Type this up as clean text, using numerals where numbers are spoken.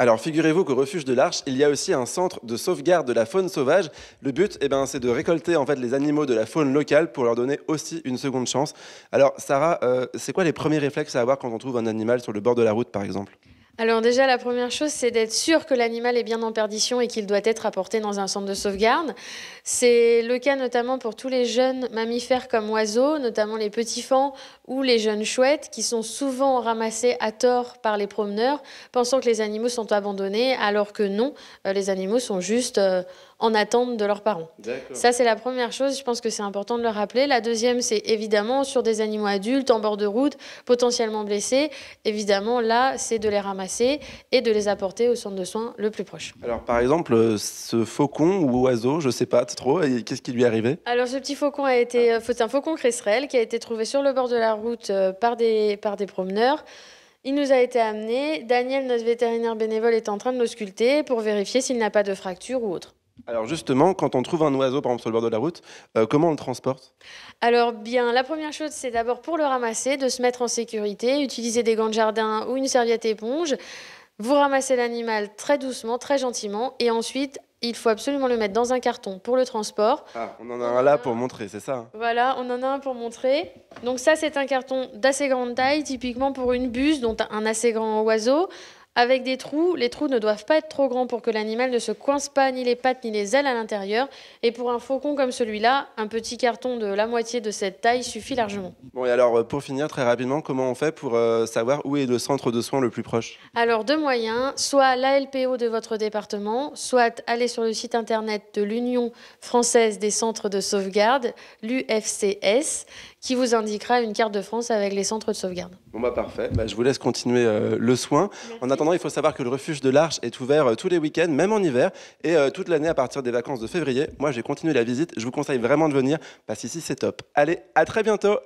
Alors, figurez-vous qu'au refuge de l'Arche, il y a aussi un centre de sauvegarde de la faune sauvage. Le but, c'est de récolter en fait les animaux de la faune locale pour leur donner aussi une seconde chance. Alors, Sarah, c'est quoi les premiers réflexes à avoir quand on trouve un animal sur le bord de la route, par exemple? Alors déjà, la première chose, c'est d'être sûr que l'animal est bien en perdition et qu'il doit être apporté dans un centre de sauvegarde. C'est le cas notamment pour tous les jeunes mammifères comme oiseaux, notamment les petits faons ou les jeunes chouettes, qui sont souvent ramassés à tort par les promeneurs, pensant que les animaux sont abandonnés, alors que non, les animaux sont juste en attente de leurs parents. D'accord. Ça, c'est la première chose, je pense que c'est important de le rappeler. La deuxième, c'est évidemment sur des animaux adultes, en bord de route, potentiellement blessés. Évidemment, là, c'est de les ramasser et de les apporter au centre de soins le plus proche. Alors, par exemple, ce faucon ou oiseau, je sais pas trop, et qu'est-ce qui lui est arrivé? Alors, ce petit faucon a été, c'est un faucon cresserelle qui a été trouvé sur le bord de la route par des promeneurs. Il nous a été amené. Daniel, notre vétérinaire bénévole, est en train de l'ausculter pour vérifier s'il n'a pas de fracture ou autre. Alors, justement, quand on trouve un oiseau, par exemple, sur le bord de la route, comment on le transporte? Alors bien, la première chose, c'est d'abord pour le ramasser, de se mettre en sécurité, utiliser des gants de jardin ou une serviette éponge. Vous ramassez l'animal très doucement, très gentiment, et ensuite, il faut absolument le mettre dans un carton pour le transport. Ah, on en a un là pour montrer, c'est ça, hein? Voilà, on en a un pour montrer. Donc ça, c'est un carton d'assez grande taille, typiquement pour une buse, dont un assez grand oiseau, avec des trous. Les trous ne doivent pas être trop grands pour que l'animal ne se coince pas ni les pattes ni les ailes à l'intérieur. Et pour un faucon comme celui-là, un petit carton de la moitié de cette taille suffit largement. Bon, et alors, pour finir, très rapidement, comment on fait pour savoir où est le centre de soins le plus proche? Alors, deux moyens, soit l'ALPO de votre département, soit aller sur le site internet de l'Union française des centres de sauvegarde, l'UFCS, qui vous indiquera une carte de France avec les centres de sauvegarde. Bon, bah parfait. Bah, je vous laisse continuer le soin. En Merci. attendant, il faut savoir que le refuge de l'Arche est ouvert tous les week-ends, même en hiver, et toute l'année à partir des vacances de février. Moi, j'ai continué la visite. Je vous conseille vraiment de venir, parce qu'ici, c'est top. Allez, à très bientôt!